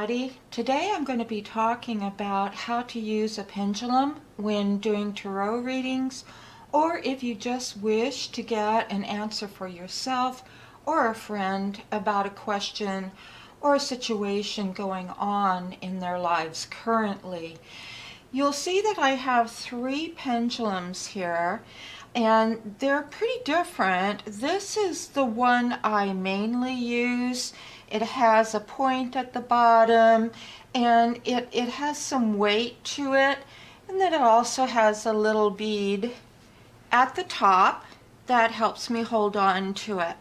everybody. Today I'm going to be talking about how to use a pendulum when doing tarot readings, or if you just wish to get an answer for yourself or a friend about a question or a situation going on in their lives currently. You'll see that I have three pendulums here, and they're pretty different. This is the one I mainly use. It has a point at the bottom, and it has some weight to it, and then it also has a little bead at the top that helps me hold on to it.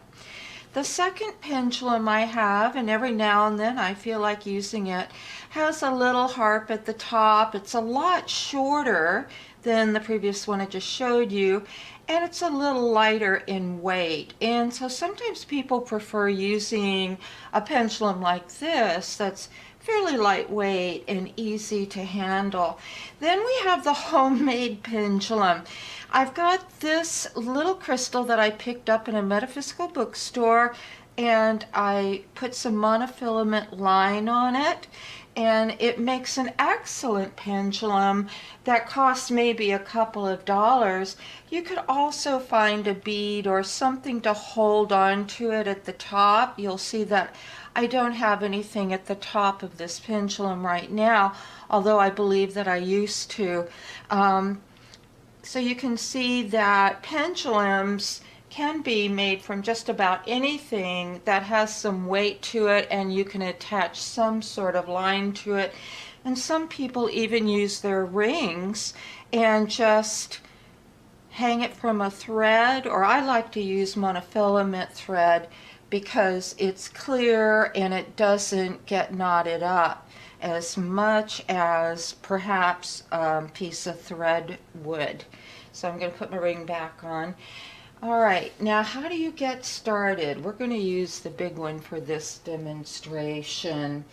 The second pendulum I have, and every now and then I feel like using it, has a little harp at the top. It's a lot shorter than the previous one I just showed you, and it's a little lighter in weight. And so sometimes people prefer using a pendulum like this that's fairly lightweight and easy to handle. Then we have the homemade pendulum. I've got this little crystal that I picked up in a metaphysical bookstore, and I put some monofilament line on it, and it makes an excellent pendulum that costs maybe a couple of dollars. You could also find a bead or something to hold on to it at the top. You'll see that I don't have anything at the top of this pendulum right now, although I believe that I used to. So you can see that pendulums can be made from just about anything that has some weight to it, and you can attach some sort of line to it. And some people even use their rings and just hang it from a thread, or I like to use monofilament thread because it's clear and it doesn't get knotted up as much as perhaps a piece of thread would. So I'm going to put my ring back on. All right, now how do you get started? We're going to use the big one for this demonstration.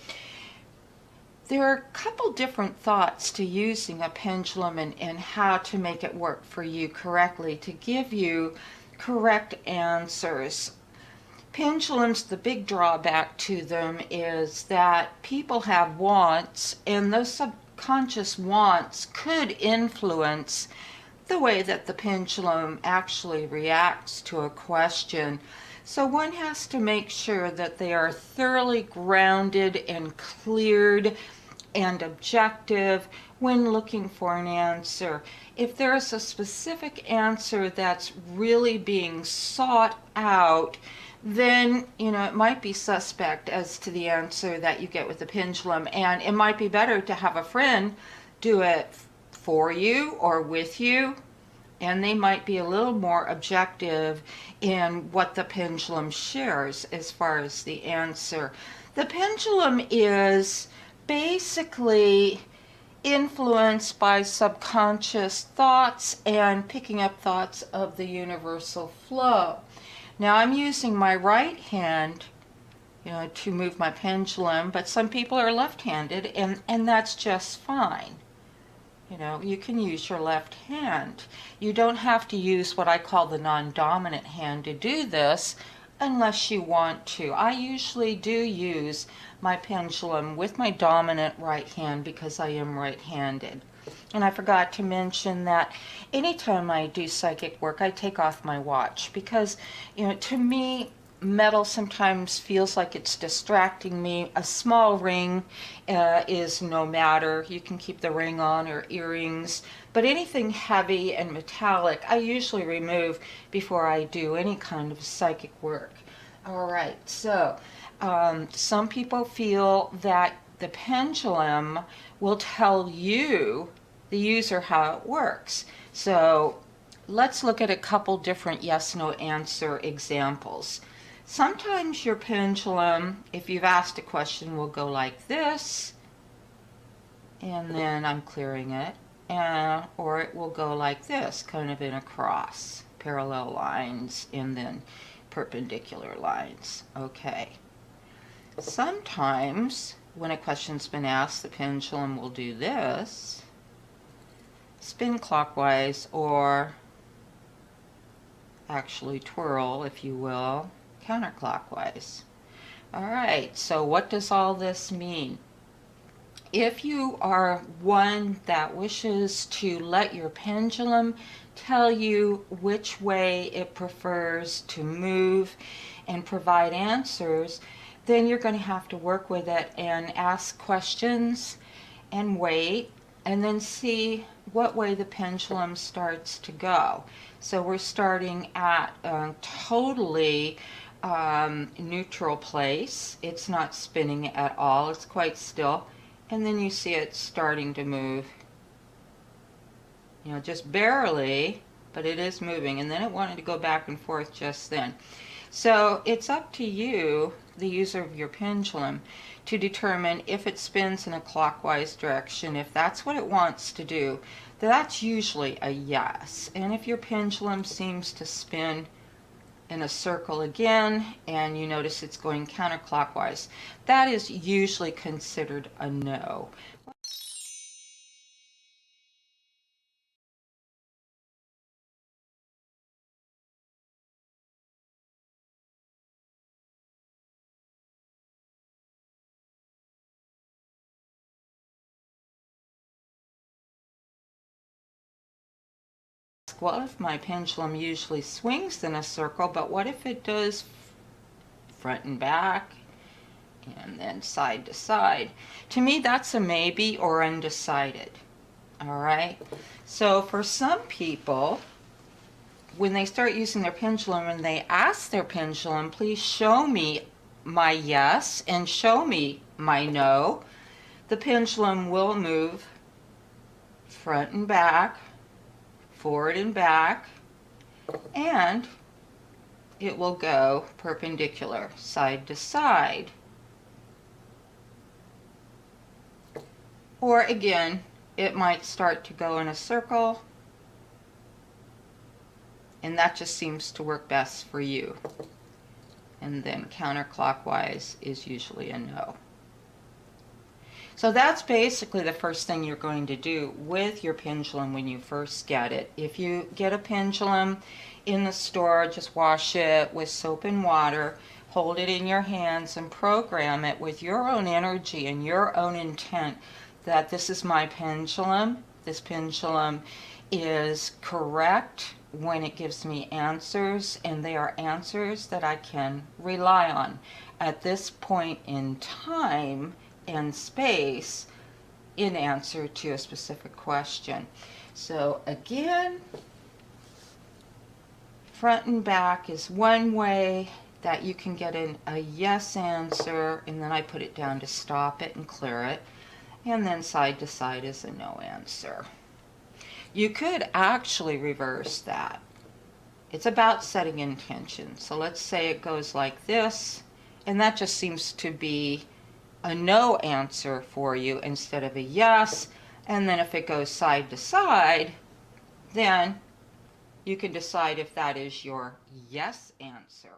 There are a couple different thoughts to using a pendulum and how to make it work for you correctly, to give you correct answers. Pendulums, the big drawback to them is that people have wants, and those subconscious wants could influence the way that the pendulum actually reacts to a question. So one has to make sure that they are thoroughly grounded and cleared and objective when looking for an answer. If there's a specific answer that's really being sought out, then it might be suspect as to the answer that you get with the pendulum, and it might be better to have a friend do it for you or with you, and they might be a little more objective in what the pendulum shares as far as the answer. The pendulum is basically influenced by subconscious thoughts and picking up thoughts of the universal flow. Now I'm using my right hand to move my pendulum, but some people are left-handed, and that's just fine. You can use your left hand. You don't have to use what I call the non-dominant hand to do this unless you want to. I usually do use my pendulum with my dominant right hand because I am right-handed. And I forgot to mention that anytime I do psychic work, I take off my watch because, to me, metal sometimes feels like it's distracting me. A small ring is no matter. You can keep the ring on, or earrings, but anything heavy and metallic I usually remove before I do any kind of psychic work. All right, so some people feel that the pendulum will tell you, the user, how it works. So let's look at a couple different yes/no answer examples. Sometimes your pendulum, if you've asked a question, will go like this, and then I'm clearing it, or it will go like this, kind of in a cross, parallel lines, and then perpendicular lines. Okay. Sometimes when a question's been asked, the pendulum will do this, spin clockwise, or actually twirl, if you will, counterclockwise. All right, so what does all this mean? If you are one that wishes to let your pendulum tell you which way it prefers to move and provide answers, then you're going to have to work with it and ask questions and wait and then see what way the pendulum starts to go. So we're starting at a totally neutral place. It's not spinning at all. It's quite still. And then you see it starting to move, just barely, but it is moving. And then it wanted to go back and forth just then. So it's up to you, the user of your pendulum, to determine if it spins in a clockwise direction. If that's what it wants to do, that's usually a yes. And if your pendulum seems to spin in a circle again, and you notice it's going counterclockwise, that is usually considered a no. Well, if my pendulum usually swings in a circle, but what if it does front and back and then side to side? To me, that's a maybe or undecided. All right. So for some people, when they start using their pendulum and they ask their pendulum, please show me my yes and show me my no, the pendulum will move front and back, forward and back, and it will go perpendicular, side to side. Or again, it might start to go in a circle, and that just seems to work best for you. And then counterclockwise is usually a no. So that's basically the first thing you're going to do with your pendulum when you first get it. If you get a pendulum in the store, just wash it with soap and water, hold it in your hands, and program it with your own energy and your own intent that this is my pendulum. This pendulum is correct when it gives me answers, and they are answers that I can rely on at this point in time and space in answer to a specific question. So again, front and back is one way that you can get a yes answer, and then I put it down to stop it and clear it, and then side to side is a no answer. You could actually reverse that. It's about setting intention. So let's say it goes like this, and that just seems to be a no answer for you instead of a yes. And then if it goes side to side, then you can decide if that is your yes answer.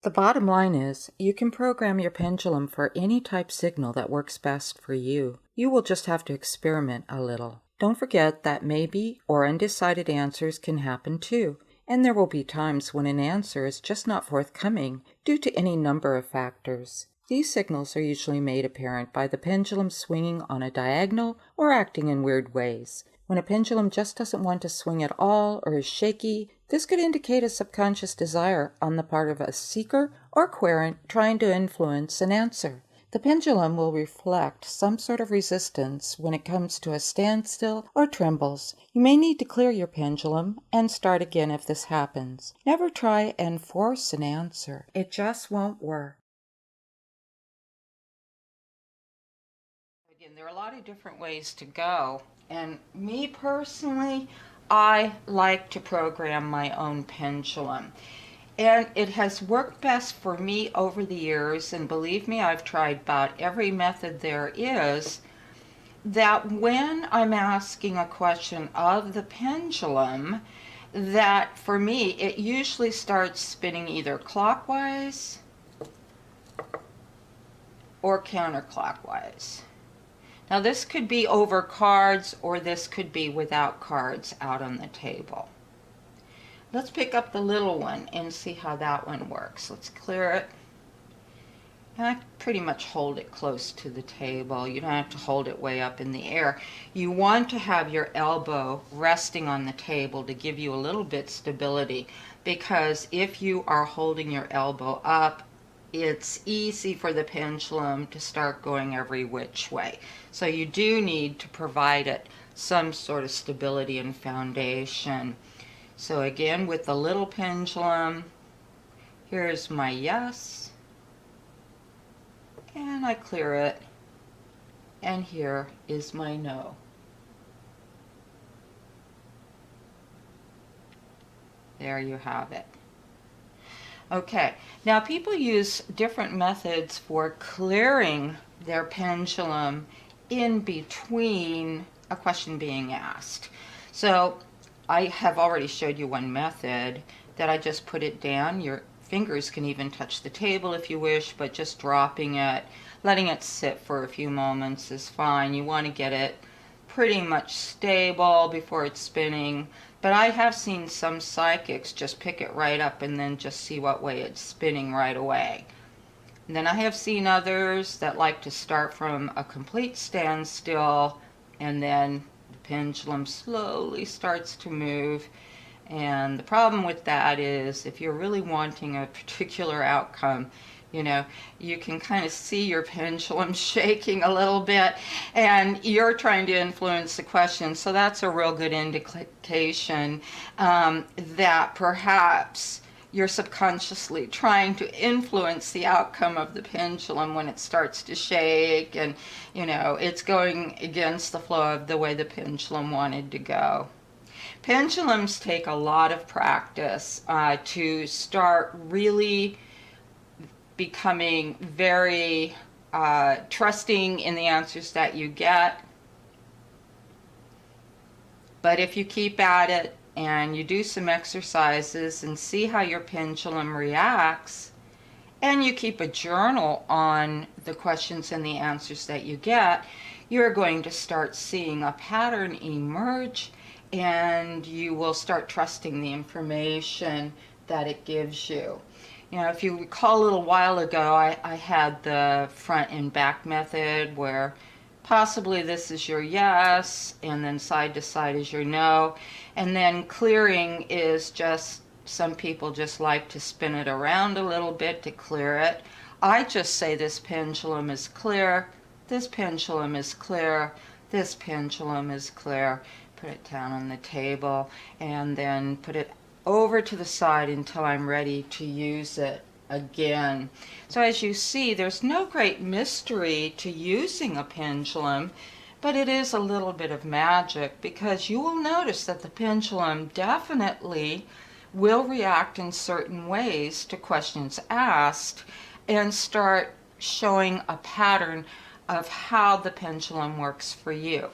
The bottom line is, you can program your pendulum for any type signal that works best for you. You will just have to experiment a little. Don't forget that maybe or undecided answers can happen too, and there will be times when an answer is just not forthcoming due to any number of factors. These signals are usually made apparent by the pendulum swinging on a diagonal or acting in weird ways. When a pendulum just doesn't want to swing at all or is shaky, this could indicate a subconscious desire on the part of a seeker or querent trying to influence an answer. The pendulum will reflect some sort of resistance when it comes to a standstill or trembles. You may need to clear your pendulum and start again if this happens. Never try and force an answer. It just won't work. Again, there are a lot of different ways to go. And me personally, I like to program my own pendulum. And it has worked best for me over the years, and believe me, I've tried about every method there is, that when I'm asking a question of the pendulum, that for me, it usually starts spinning either clockwise or counterclockwise. Now this could be over cards, or this could be without cards out on the table. Let's pick up the little one and see how that one works. Let's clear it. And I pretty much hold it close to the table. You don't have to hold it way up in the air. You want to have your elbow resting on the table to give you a little bit stability, because if you are holding your elbow up, it's easy for the pendulum to start going every which way. So you do need to provide it some sort of stability and foundation. So again, with the little pendulum, here's my yes. And I clear it, and here is my no. There you have it. Okay, now people use different methods for clearing their pendulum in between a question being asked. So I have already showed you one method that I just put it down. Your fingers can even touch the table if you wish, but just dropping it, letting it sit for a few moments is fine. You want to get it pretty much stable before it's spinning. But I have seen some psychics just pick it right up and then just see what way it's spinning right away. And then I have seen others that like to start from a complete standstill, and then the pendulum slowly starts to move. And the problem with that is, if you're really wanting a particular outcome, you can kind of see your pendulum shaking a little bit, and you're trying to influence the question. So that's a real good indication that perhaps you're subconsciously trying to influence the outcome of the pendulum when it starts to shake, and it's going against the flow of the way the pendulum wanted to go. Pendulums take a lot of practice to start really becoming very trusting in the answers that you get. But if you keep at it and you do some exercises and see how your pendulum reacts, and you keep a journal on the questions and the answers that you get, you're going to start seeing a pattern emerge, and you will start trusting the information that it gives you. If you recall a little while ago, I had the front and back method, where possibly this is your yes, and then side to side is your no. And then clearing is just, some people just like to spin it around a little bit to clear it. I just say this pendulum is clear, this pendulum is clear, this pendulum is clear. Put it down on the table, and then put it over to the side until I'm ready to use it again. So as you see, there's no great mystery to using a pendulum, but it is a little bit of magic, because you will notice that the pendulum definitely will react in certain ways to questions asked, and start showing a pattern of how the pendulum works for you.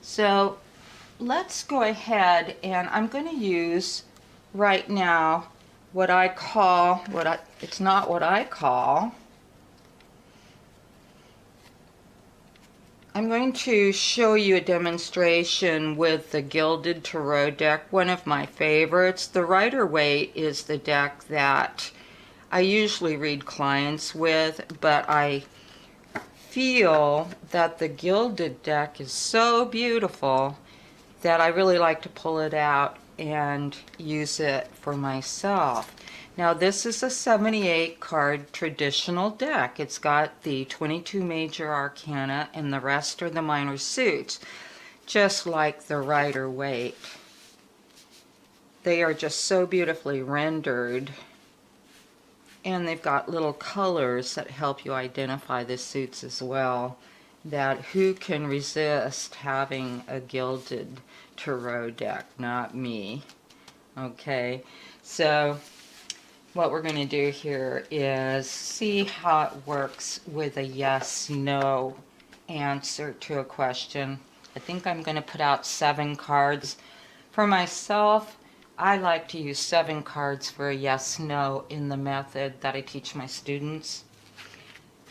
So let's go ahead, and I'm going to use right now what I call, it's not what I call, I'm going to show you a demonstration with the Gilded Tarot deck, one of my favorites. The Rider-Waite is the deck that I usually read clients with, but I feel that the Gilded deck is so beautiful that I really like to pull it out and use it for myself. Now this is a 78 card traditional deck. It's got the 22 major arcana, and the rest are the minor suits, just like the Rider-Waite. They are just so beautifully rendered, and they've got little colors that help you identify the suits as well. That who can resist having a Gilded Tarot deck? Not me. Okay, so what we're going to do here is see how it works with a yes/no answer to a question. I think I'm going to put out 7 cards. For myself, I like to use 7 cards for a yes/no in the method that I teach my students.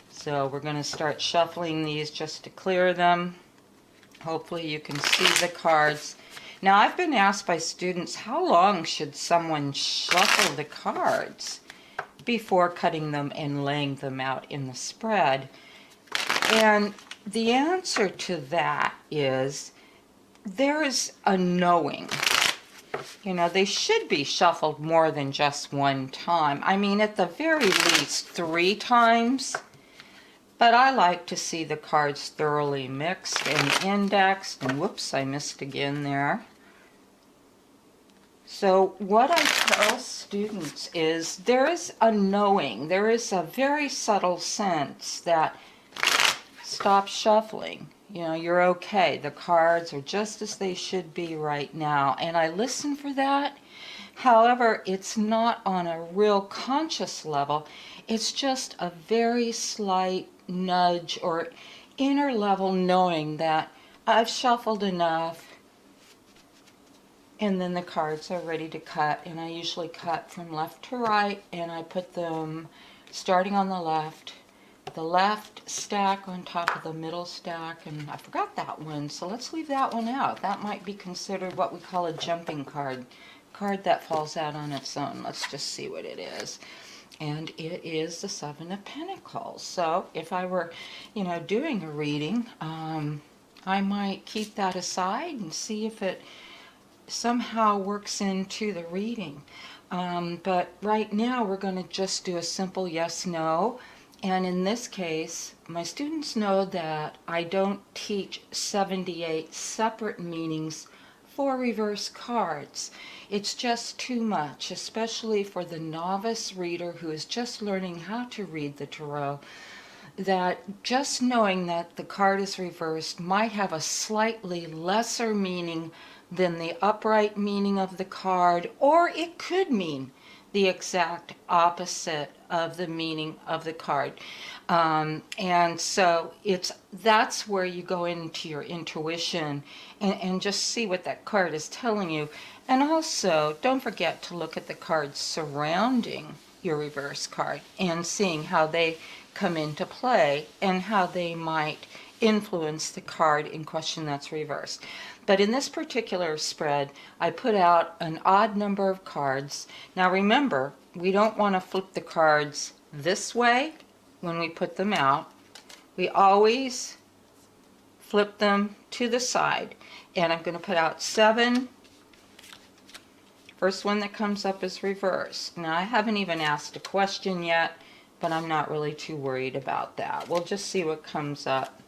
So we're going to start shuffling these just to clear them. Hopefully you can see the cards. Now, I've been asked by students, how long should someone shuffle the cards before cutting them and laying them out in the spread? And the answer to that is there is a knowing. You know, they should be shuffled more than just one time. I mean, at the very least 3 times. But I like to see the cards thoroughly mixed and indexed. And whoops, I missed again there. So what I tell students is there is a knowing, there is a very subtle sense that stop shuffling. You know, you're okay. The cards are just as they should be right now. And I listen for that. However, it's not on a real conscious level. It's just a very slight nudge or inner level knowing that I've shuffled enough and then the cards are ready to cut. And I usually cut from left to right, and I put them starting on the left stack on top of the middle stack, and I forgot that one, so let's leave that one out. That might be considered what we call a jumping card that falls out on its own. Let's just see what it is. And it is the 7 of Pentacles. So if I were, you know, doing a reading, I might keep that aside and see if it somehow works into the reading. But right now we're going to just do a simple yes/no. And in this case, my students know that I don't teach 78 separate meanings for reverse cards. It's just too much, especially for the novice reader who is just learning how to read the tarot, that just knowing that the card is reversed might have a slightly lesser meaning than the upright meaning of the card, or it could mean the exact opposite of the meaning of the card. And so that's where you go into your intuition and just see what that card is telling you. And also, don't forget to look at the cards surrounding your reverse card and seeing how they come into play and how they might influence the card in question that's reversed. But in this particular spread, I put out an odd number of cards. Now remember, we don't want to flip the cards this way when we put them out. We always flip them to the side. And I'm going to put out 7. First one that comes up is reversed. Now I haven't even asked a question yet, but I'm not really too worried about that. We'll just see what comes up.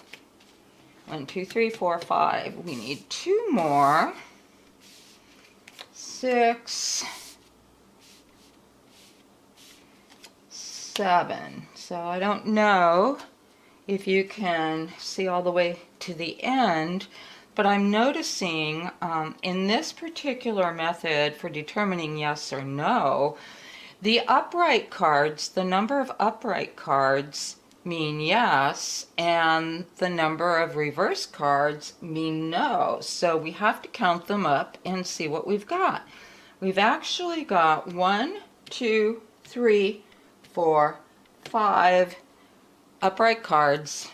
1, 2, 3, 4, 5. We need 2 more. 6, 7. So I don't know if you can see all the way to the end, but I'm noticing in this particular method for determining yes or no, the upright cards, the number of upright cards mean yes, and the number of reverse cards mean no. So we have to count them up and see what we've got. We've actually got 1, 2, 3, 4, 5 upright cards,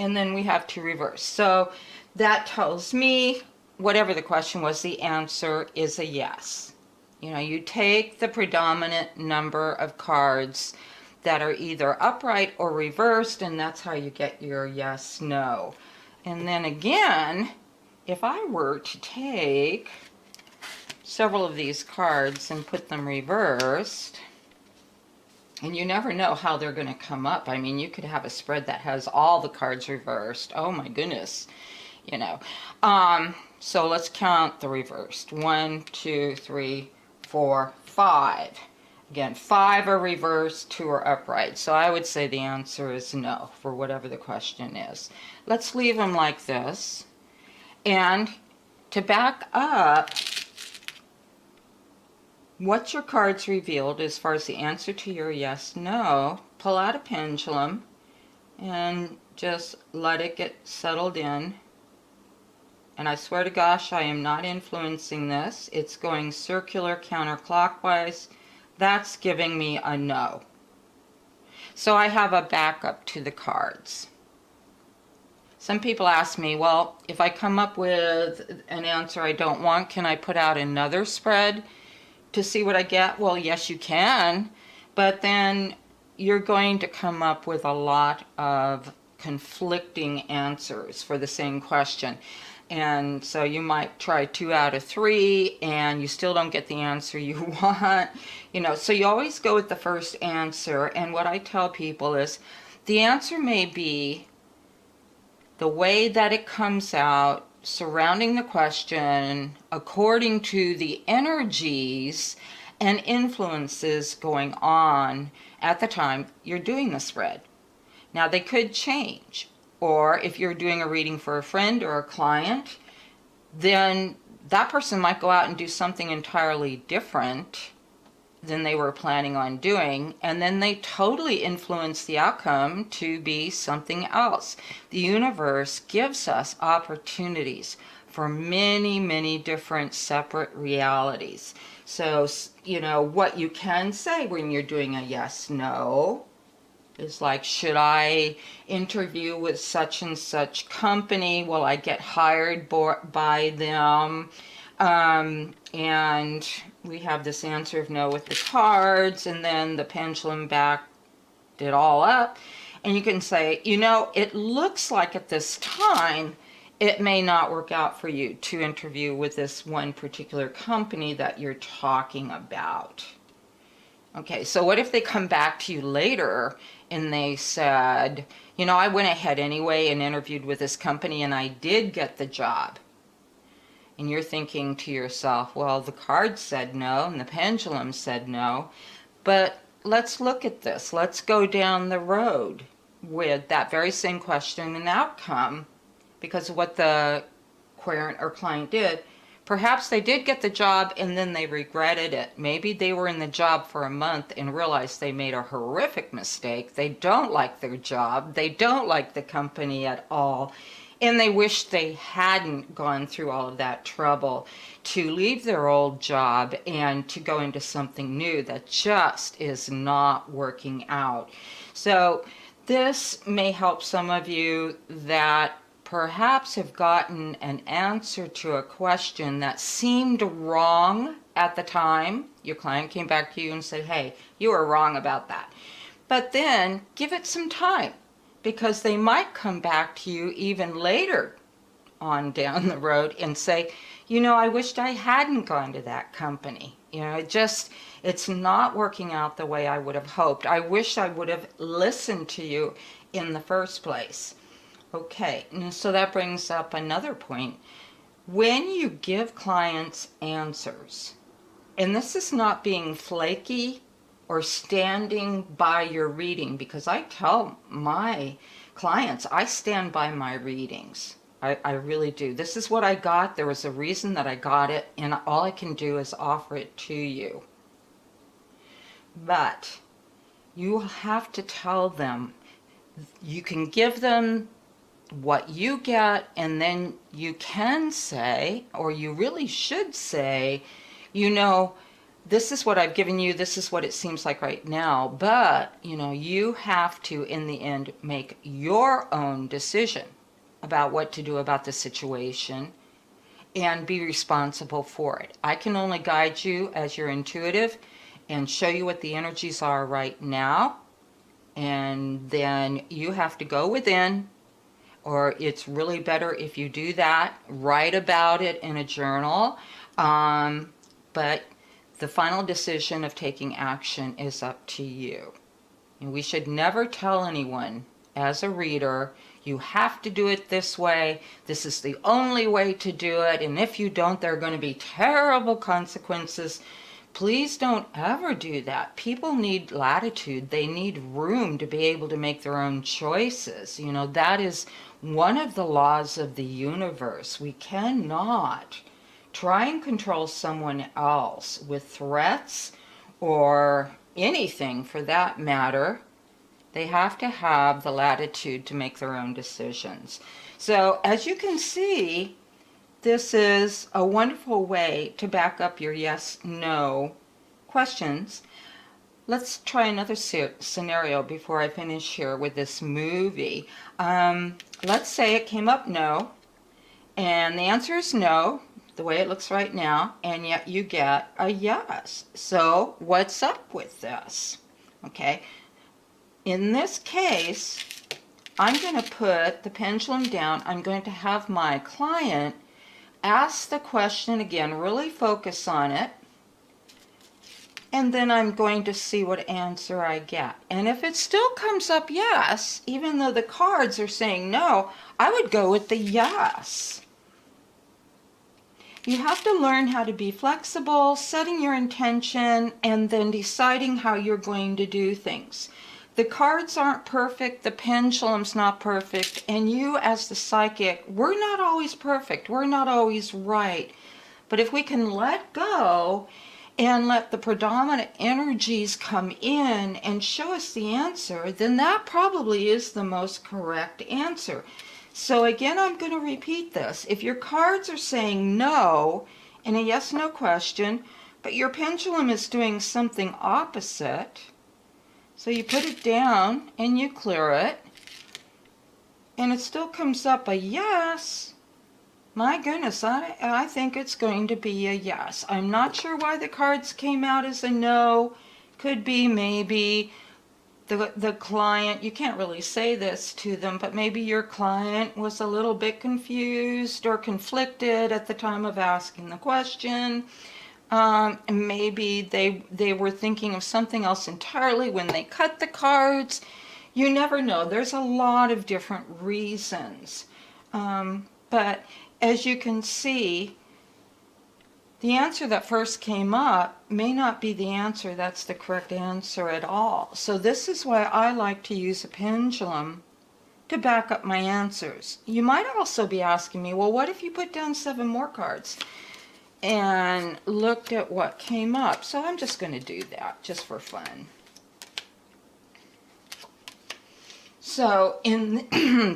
and then we have 2 reverse. So that tells me, whatever the question was, the answer is a yes. You know, you take the predominant number of cards that are either upright or reversed, and that's how you get your yes, no. And then again, if I were to take several of these cards and put them reversed, and you never know how they're going to come up. I mean, you could have a spread that has all the cards reversed. Oh my goodness, you know. So let's count the reversed. 1, 2, 3, 4, 5. Again, 5 are reversed, 2 are upright. So I would say the answer is no for whatever the question is. Let's leave them like this. And to back up what your cards revealed as far as the answer to your yes, no, pull out a pendulum and just let it get settled in. And I swear to gosh, I am not influencing this. It's going circular counterclockwise. That's giving me a no. So I have a backup to the cards. Some people ask me, well, if I come up with an answer I don't want, can I put out another spread to see what I get? Well, yes, you can, but then you're going to come up with a lot of conflicting answers for the same question. And so you might try 2 out of 3 and you still don't get the answer you want. So you always go with the first answer. And what I tell people is the answer may be the way that it comes out surrounding the question according to the energies and influences going on at the time you're doing the spread. Now, they could change, or if you're doing a reading for a friend or a client, then that person might go out and do something entirely different than they were planning on doing, and then they totally influence the outcome to be something else. The universe gives us opportunities for many, many different separate realities. So, what you can say when you're doing a yes/no is like, should I interview with such and such company? Will I get hired by them? And we have this answer of no with the cards, and then the pendulum backed it all up. And you can say, it looks like at this time it may not work out for you to interview with this one particular company that you're talking about. Okay, so what if they come back to you later and they said, I went ahead anyway and interviewed with this company and I did get the job. And you're thinking to yourself, well, the cards said no and the pendulum said no, but let's look at this. Let's go down the road with that very same question and outcome, because of what the querent or client did. Perhaps they did get the job and then they regretted it. Maybe they were in the job for a month and realized they made a horrific mistake. They don't like their job. They don't like the company at all. And they wish they hadn't gone through all of that trouble to leave their old job and to go into something new that just is not working out. So this may help some of you that perhaps have gotten an answer to a question that seemed wrong at the time. Your client came back to you and said, hey, you were wrong about that. But then give it some time, because they might come back to you even later on down the road and say, I wished I hadn't gone to that company. It's not working out the way I would have hoped. I wish I would have listened to you in the first place. Okay, so that brings up another point. When you give clients answers, and this is not being flaky or standing by your reading, because I tell my clients, I stand by my readings. I really do. This is what I got. There was a reason that I got it, and all I can do is offer it to you. But you have to tell them, you can give them what you get, and then you can say, or you really should say, this is what I've given you, this is what it seems like right now, but you have to in the end make your own decision about what to do about the situation and be responsible for it. I can only guide you as your intuitive and show you what the energies are right now, and then you have to go within. Or it's really better if you do that, write about it in a journal. But the final decision of taking action is up to you. And we should never tell anyone as a reader, you have to do it this way. This is the only way to do it. And if you don't, there are going to be terrible consequences. Please don't ever do that. People need latitude. They need room to be able to make their own choices. That is one of the laws of the universe. We cannot try and control someone else with threats or anything for that matter. They have to have the latitude to make their own decisions. So as you can see, this is a wonderful way to back up your yes/no questions. let's try another scenario before I finish here with this movie. Let's say it came up no, and the answer is no, the way it looks right now, and yet you get a yes. So what's up with this? Okay, in this case, I'm going to put the pendulum down. I'm going to have my client ask the question again, really focus on it, and then I'm going to see what answer I get. And if it still comes up yes, even though the cards are saying no, I would go with the yes. You have to learn how to be flexible, setting your intention, and then deciding how you're going to do things. The cards aren't perfect, the pendulum's not perfect, and you as the psychic, we're not always perfect, we're not always right. But if we can let go and let the predominant energies come in and show us the answer, then that probably is the most correct answer. So again, I'm going to repeat this. If your cards are saying no in a yes/no question, but your pendulum is doing something opposite, so you put it down and you clear it, and it still comes up a yes, my goodness, I think it's going to be a yes. I'm not sure why the cards came out as a no. Could be maybe the client, you can't really say this to them, but maybe your client was a little bit confused or conflicted at the time of asking the question. Maybe they were thinking of something else entirely when they cut the cards. You never know. There's a lot of different reasons. But as you can see, the answer that first came up may not be the answer that's the correct answer at all. So this is why I like to use a pendulum to back up my answers. You might also be asking me, well, what if you put down 7 more cards and looked at what came up? So I'm just going to do that just for fun. So in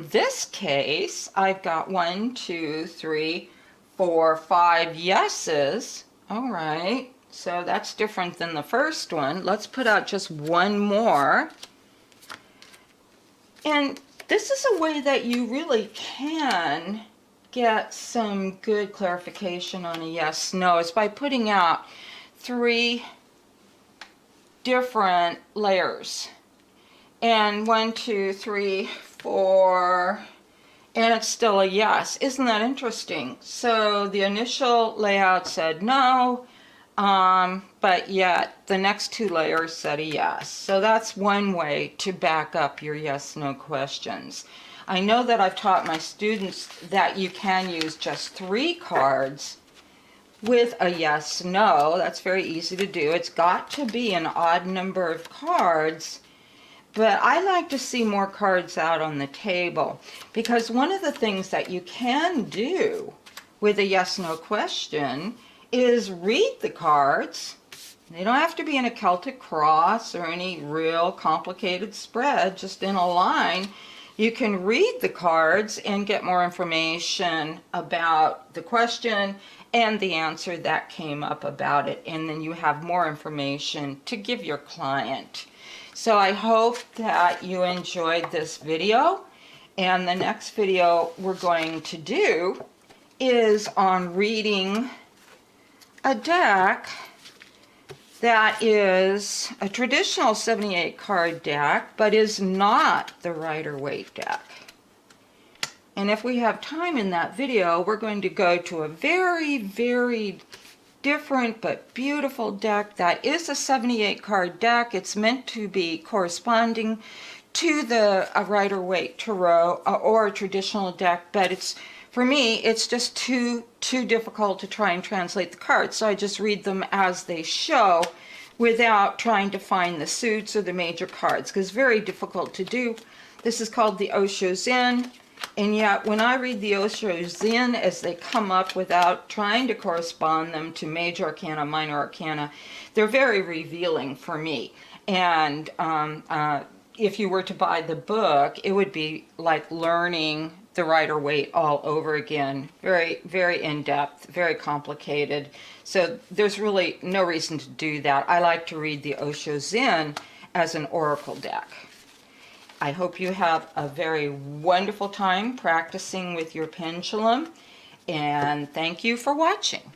this case, I've got 1, 2, 3, 4, 5 yeses. All right, so that's different than the first one. Let's put out just one more. And this is a way that you really can get some good clarification on a yes/no, is by putting out 3 different layers. And 1, 2, 3, 4, and it's still a yes. Isn't that interesting? So the initial layout said no, but yet the next 2 layers said a yes. So that's one way to back up your yes/no questions. I know that I've taught my students that you can use just 3 cards with a yes/no. That's very easy to do. It's got to be an odd number of cards. But I like to see more cards out on the table, because one of the things that you can do with a yes/no question is read the cards. They don't have to be in a Celtic cross or any real complicated spread, just in a line. You can read the cards and get more information about the question and the answer that came up about it, and then you have more information to give your client. So I hope that you enjoyed this video, and the next video we're going to do is on reading a deck that is a traditional 78 card deck, but is not the Rider-Waite deck. And if we have time in that video, we're going to go to a very, very different but beautiful deck that is a 78 card deck. It's meant to be corresponding to the Rider-Waite Tarot or a traditional deck, but it's, for me, it's just too difficult to try and translate the cards, so I just read them as they show without trying to find the suits or the major cards, because it's very difficult to do. This is called the Osho Zen. And yet, when I read the Osho Zen as they come up without trying to correspond them to major arcana, minor arcana, they're very revealing for me. And if you were to buy the book, it would be like learning the Rider-Waite all over again. Very, very in-depth, very complicated. So there's really no reason to do that. I like to read the Osho Zen as an oracle deck. I hope you have a very wonderful time practicing with your pendulum, and thank you for watching.